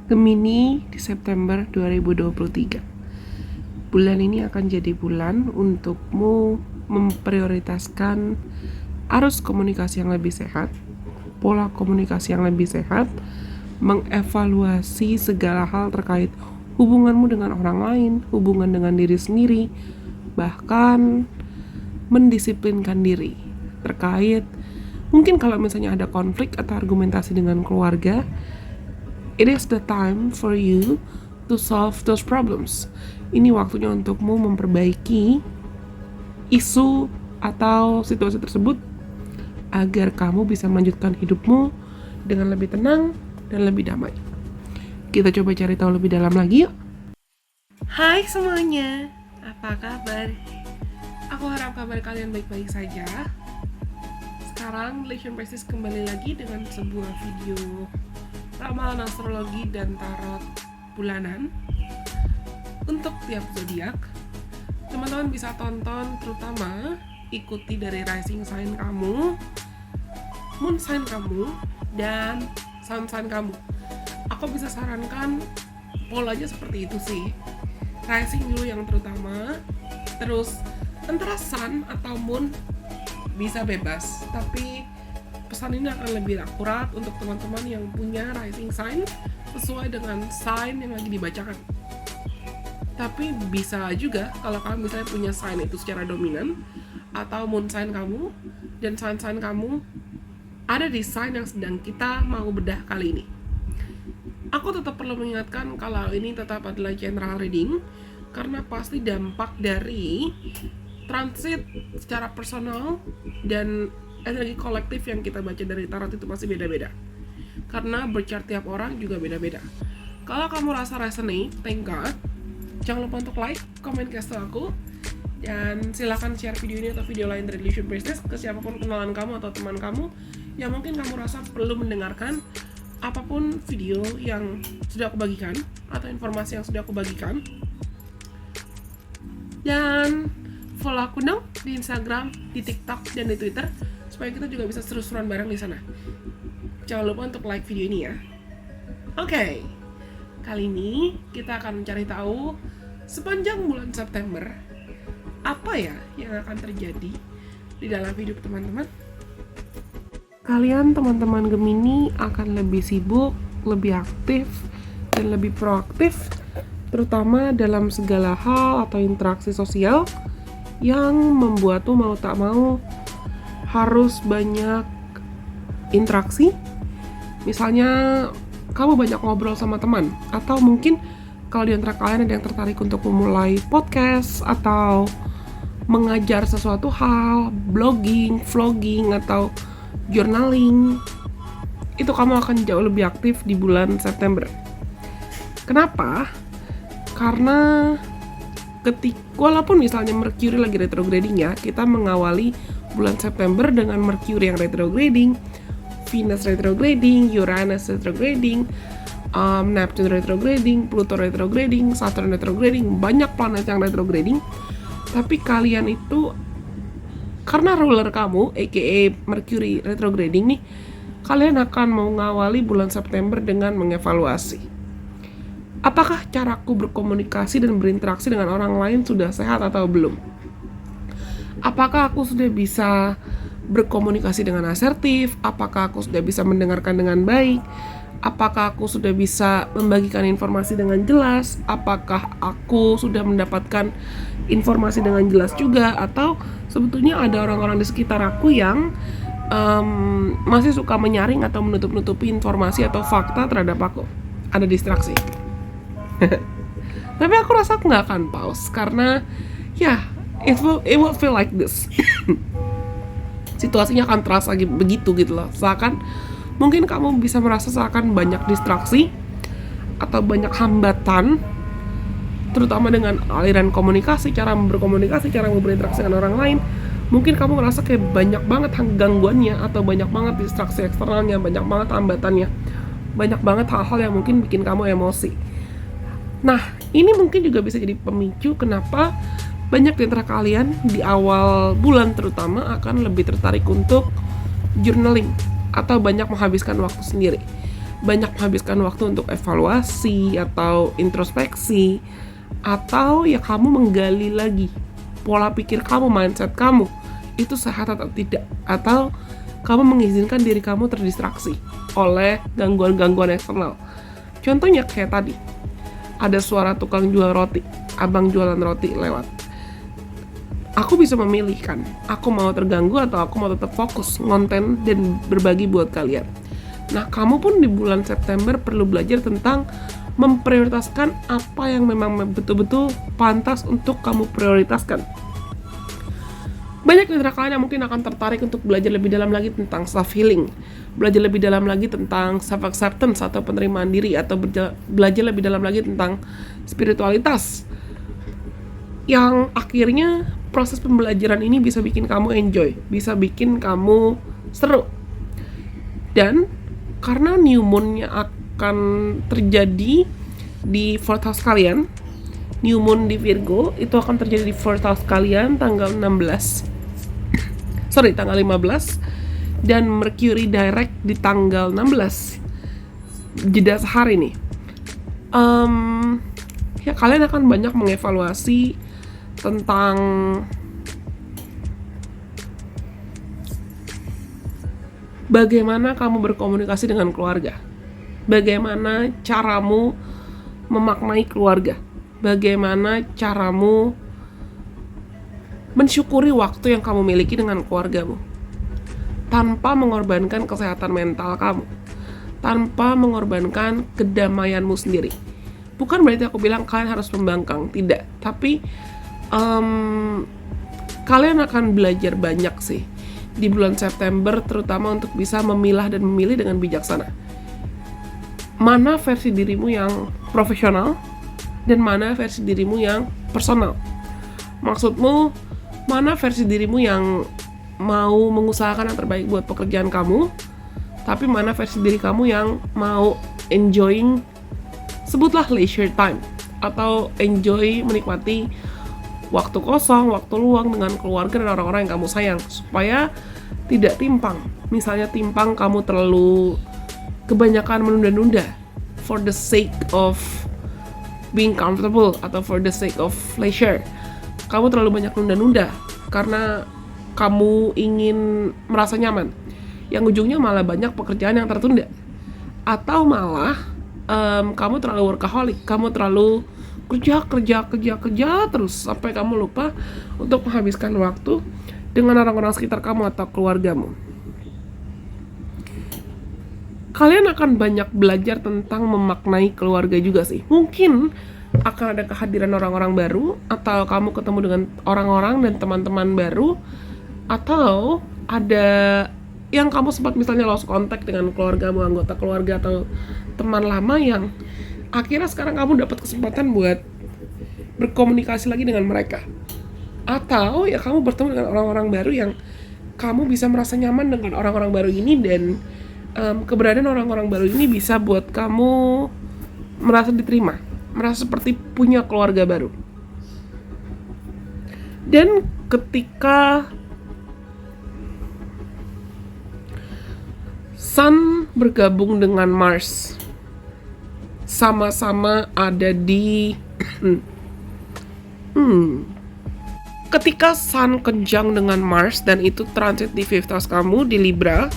Gemini di September 2023. Bulan ini akan jadi bulan untukmu memprioritaskan arus komunikasi yang lebih sehat, pola komunikasi yang lebih sehat, mengevaluasi segala hal terkait hubunganmu dengan orang lain, hubungan dengan diri sendiri, bahkan mendisiplinkan diri terkait mungkin kalau misalnya ada konflik atau argumentasi dengan keluarga. It is the time for you to solve those problems. Ini waktunya untukmu memperbaiki isu atau situasi tersebut agar kamu bisa melanjutkan hidupmu dengan lebih tenang dan lebih damai. Kita coba cari tahu lebih dalam lagi yuk. Hai semuanya, apa kabar? Aku harap kabar kalian baik-baik saja. Sekarang Relation Prestige kembali lagi dengan sebuah video ramalan astrologi dan tarot bulanan untuk tiap zodiak. Teman-teman bisa tonton, terutama ikuti dari rising sign kamu, moon sign kamu, dan sun sign kamu. Aku bisa sarankan polanya seperti itu sih. Rising dulu yang terutama, terus antara sun atau moon bisa bebas, tapi pesan ini akan lebih akurat untuk teman-teman yang punya rising sign sesuai dengan sign yang lagi dibacakan. Tapi bisa juga kalau kamu misalnya punya sign itu secara dominan, atau moon sign kamu dan sun sign kamu ada di sign yang sedang kita mau bedah kali ini. Aku tetap perlu mengingatkan kalau ini tetap adalah general reading, karena pasti dampak dari transit secara personal dan energi kolektif yang kita baca dari tarot itu masih beda-beda, karena berchart tiap orang juga beda-beda. Kalau kamu rasa resonate, thank God, jangan lupa untuk like, komen, kasih aku, dan silakan share video ini atau video lain dari Relation Prestige ke siapapun kenalan kamu atau teman kamu yang mungkin kamu rasa perlu mendengarkan apapun video yang sudah aku bagikan atau informasi yang sudah aku bagikan. Dan follow aku dong di Instagram, di TikTok, dan di Twitter supaya kita juga bisa seru-seruan bareng di sana. Jangan lupa untuk like video ini ya. Oke. Kali ini kita akan mencari tahu sepanjang bulan September apa ya yang akan terjadi di dalam hidup teman-teman. Kalian teman-teman Gemini akan lebih sibuk, lebih aktif, dan lebih proaktif, terutama dalam segala hal atau interaksi sosial yang membuatmu mau tak mau harus banyak interaksi. Misalnya kamu banyak ngobrol sama teman, atau mungkin kalau di antara kalian ada yang tertarik untuk memulai podcast atau mengajar sesuatu hal, blogging, vlogging, atau journaling, itu kamu akan jauh lebih aktif di bulan September. Kenapa? Karena walaupun misalnya Mercury lagi retrograding ya, kita mengawali bulan September dengan Mercury yang retrograding, Venus retrograding, Uranus retrograding, Neptune retrograding, Pluto retrograding, Saturn retrograding, banyak planet yang retrograding. Tapi kalian itu, karena ruler kamu, aka Mercury retrograding nih, kalian akan mau ngawali bulan September dengan mengevaluasi. Apakah caraku berkomunikasi dan berinteraksi dengan orang lain sudah sehat atau belum? Apakah aku sudah bisa berkomunikasi dengan asertif? Apakah aku sudah bisa mendengarkan dengan baik? Apakah aku sudah bisa membagikan informasi dengan jelas? Apakah aku sudah mendapatkan informasi dengan jelas juga? Atau sebetulnya ada orang-orang di sekitar aku yang masih suka menyaring atau menutup-nutupi informasi atau fakta terhadap aku? Ada distraksi. Tapi aku rasa aku gak akan pause, karena ya it will feel like this. Situasinya akan terasa begitu gitu loh. Seakan mungkin kamu bisa merasa seakan banyak distraksi atau banyak hambatan, terutama dengan aliran komunikasi, cara berkomunikasi, cara berinteraksi dengan orang lain. Mungkin kamu merasa kayak banyak banget gangguannya, atau banyak banget distraksi eksternalnya, banyak banget hambatannya, banyak banget hal-hal yang mungkin bikin kamu emosi. Nah, ini mungkin juga bisa jadi pemicu kenapa banyak di antara kalian di awal bulan terutama akan lebih tertarik untuk journaling atau banyak menghabiskan waktu sendiri. banyak menghabiskan waktu untuk evaluasi atau introspeksi, atau ya kamu menggali lagi pola pikir kamu, mindset kamu itu sehat atau tidak, atau kamu mengizinkan diri kamu terdistraksi oleh gangguan-gangguan eksternal. Contohnya kayak tadi, ada suara tukang jual roti, abang jualan roti lewat. Aku bisa memilih kan, aku mau terganggu atau aku mau tetap fokus ngonten dan berbagi buat kalian. Nah, kamu pun di bulan September perlu belajar tentang memprioritaskan apa yang memang betul-betul pantas untuk kamu prioritaskan. Banyak dari kalian yang mungkin akan tertarik untuk belajar lebih dalam lagi tentang self-healing, belajar lebih dalam lagi tentang self-acceptance atau penerimaan diri, atau belajar lebih dalam lagi tentang spiritualitas, yang akhirnya proses pembelajaran ini bisa bikin kamu enjoy, bisa bikin kamu seru. Dan karena new moon-nya akan terjadi di 4th house kalian, new moon di Virgo itu akan terjadi di 4th house kalian tanggal 15, tanggal 15, dan Mercury direct di tanggal 16, jeda sehari nih. Ya kalian akan banyak mengevaluasi tentang bagaimana kamu berkomunikasi dengan keluarga, bagaimana caramu memaknai keluarga, bagaimana caramu mensyukuri waktu yang kamu miliki dengan keluargamu tanpa mengorbankan kesehatan mental kamu, tanpa mengorbankan kedamaianmu sendiri. Bukan berarti aku bilang kalian harus membangkang, tidak, tapi kalian akan belajar banyak sih di bulan September, terutama untuk bisa memilah dan memilih dengan bijaksana mana versi dirimu yang profesional dan mana versi dirimu yang personal. Maksudmu, mana versi dirimu yang mau mengusahakan yang terbaik buat pekerjaan kamu, tapi mana versi diri kamu yang mau enjoying, sebutlah leisure time, atau enjoy menikmati waktu kosong, waktu luang dengan keluarga dan orang-orang yang kamu sayang, supaya tidak timpang. Misalnya timpang kamu terlalu kebanyakan menunda-nunda for the sake of being comfortable atau for the sake of leisure. Kamu terlalu banyak nunda-nunda karena kamu ingin merasa nyaman, yang ujungnya malah banyak pekerjaan yang tertunda. Atau malah kamu terlalu workaholic, kamu terlalu kerja terus sampai kamu lupa untuk menghabiskan waktu dengan orang-orang sekitar kamu atau keluargamu. Kalian akan banyak belajar tentang memaknai keluarga juga sih. Mungkin akan ada kehadiran orang-orang baru, atau kamu ketemu dengan orang-orang dan teman-teman baru, atau ada yang kamu sempat misalnya lost contact dengan keluargamu, anggota keluarga atau teman lama yang akhirnya sekarang kamu dapat kesempatan buat berkomunikasi lagi dengan mereka. Atau ya kamu bertemu dengan orang-orang baru yang kamu bisa merasa nyaman dengan orang-orang baru ini, dan keberadaan orang-orang baru ini bisa buat kamu merasa diterima, merasa seperti punya keluarga baru. Dan ketika Sun bergabung dengan Mars, sama-sama ada di ketika Sun konjunk dengan Mars dan itu transit di 5th house kamu di Libra,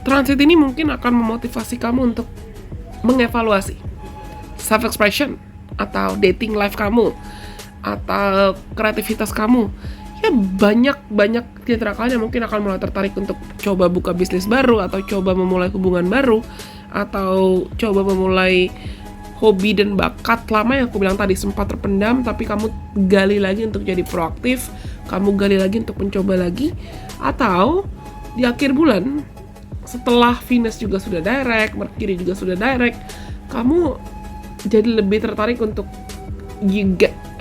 transit ini mungkin akan memotivasi kamu untuk mengevaluasi self-expression atau dating life kamu atau kreativitas kamu. Ya banyak di antara kalian yang mungkin akan mulai tertarik untuk coba buka bisnis baru, atau coba memulai hubungan baru, atau coba memulai hobi dan bakat lama yang aku bilang tadi sempat terpendam, tapi kamu gali lagi untuk jadi proaktif, kamu gali lagi untuk mencoba lagi. Atau di akhir bulan setelah Venus juga sudah direct, Mercury juga sudah direct, kamu jadi lebih tertarik untuk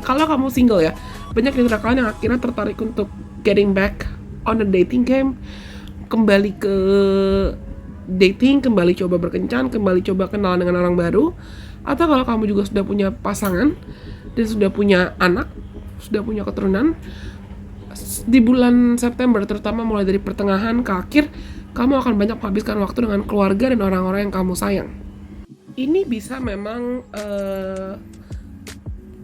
kalau kamu single ya, banyak dari kalian yang akhirnya tertarik untuk getting back on the dating game, kembali ke dating, kembali coba berkencan, kembali coba kenal dengan orang baru. Atau kalau kamu juga sudah punya pasangan dan sudah punya anak, sudah punya keturunan, di bulan September terutama mulai dari pertengahan ke akhir, kamu akan banyak menghabiskan waktu dengan keluarga dan orang-orang yang kamu sayang. Ini bisa memang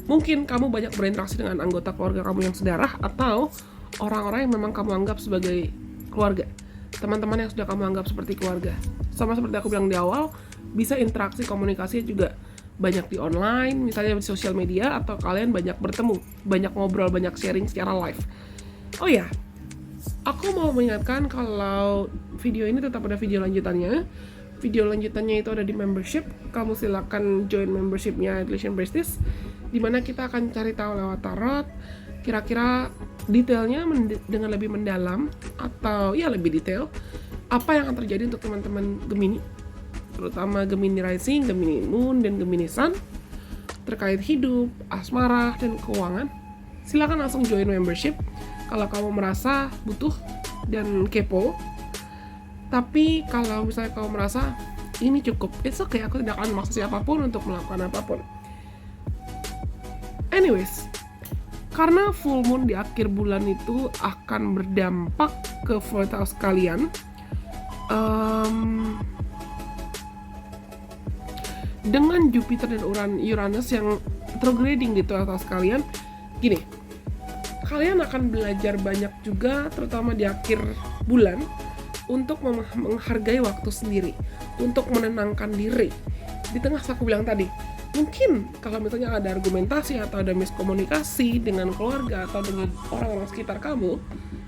mungkin kamu banyak berinteraksi dengan anggota keluarga kamu yang sedarah atau orang-orang yang memang kamu anggap sebagai keluarga, teman-teman yang sudah kamu anggap seperti keluarga. Sama seperti aku bilang di awal, bisa interaksi komunikasi juga banyak di online, misalnya di sosial media, atau kalian banyak bertemu, banyak ngobrol, banyak sharing secara live. Oh ya, aku mau mengingatkan kalau video ini tetap ada video lanjutannya. Video lanjutannya itu ada di membership. Kamu silakan join membershipnya Adlition Prestige, dimana kita akan cari tahu lewat tarot kira-kira detailnya dengan lebih mendalam, atau ya lebih detail apa yang akan terjadi untuk teman-teman Gemini, terutama Gemini Rising, Gemini Moon, dan Gemini Sun terkait hidup, asmara, dan keuangan. Silakan langsung join membership kalau kamu merasa butuh dan kepo. Tapi kalau misalnya kamu merasa ini cukup, it's okay, aku tidak akan memaksa siapapun untuk melakukan apapun. Anyways, karena full moon di akhir bulan itu akan berdampak ke 4th house kalian, dengan Jupiter dan Uranus yang retrograding di 12th house kalian, gini, kalian akan belajar banyak juga, terutama di akhir bulan, untuk menghargai waktu sendiri, untuk menenangkan diri. Di tengah aku bilang tadi, mungkin kalau misalnya ada argumentasi atau ada miskomunikasi dengan keluarga atau dengan orang-orang sekitar kamu,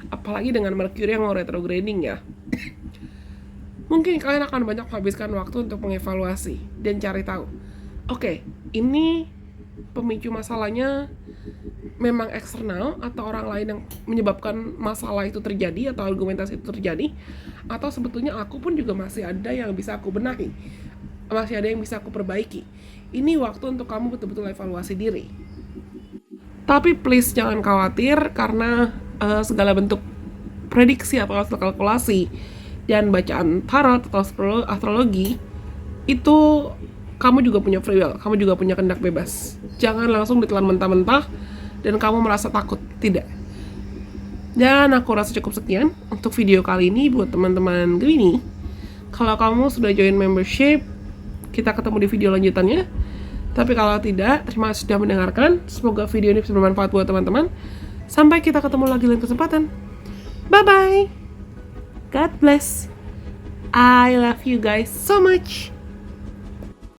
apalagi dengan Mercury yang mau retrograding ya, mungkin kalian akan banyak menghabiskan waktu untuk mengevaluasi dan cari tahu, oke, ini pemicu masalahnya memang eksternal atau orang lain yang menyebabkan masalah itu terjadi atau argumentasi itu terjadi, atau sebetulnya aku pun juga masih ada yang bisa aku benahi, masih ada yang bisa aku perbaiki. Ini waktu untuk kamu betul-betul evaluasi diri. Tapi please jangan khawatir, karena segala bentuk prediksi atau kalkulasi dan bacaan tarot atau astrologi itu kamu juga punya free will, kamu juga punya kehendak bebas. Jangan langsung ditelan mentah-mentah dan kamu merasa takut, tidak. Dan aku rasa cukup sekian untuk video kali ini buat teman-teman Gemini. Kalau kamu sudah join membership, kita ketemu di video lanjutannya. Tapi kalau tidak, terima kasih sudah mendengarkan. Semoga video ini bisa bermanfaat buat teman-teman. Sampai kita ketemu lagi lain kesempatan. Bye-bye. God bless. I love you guys so much.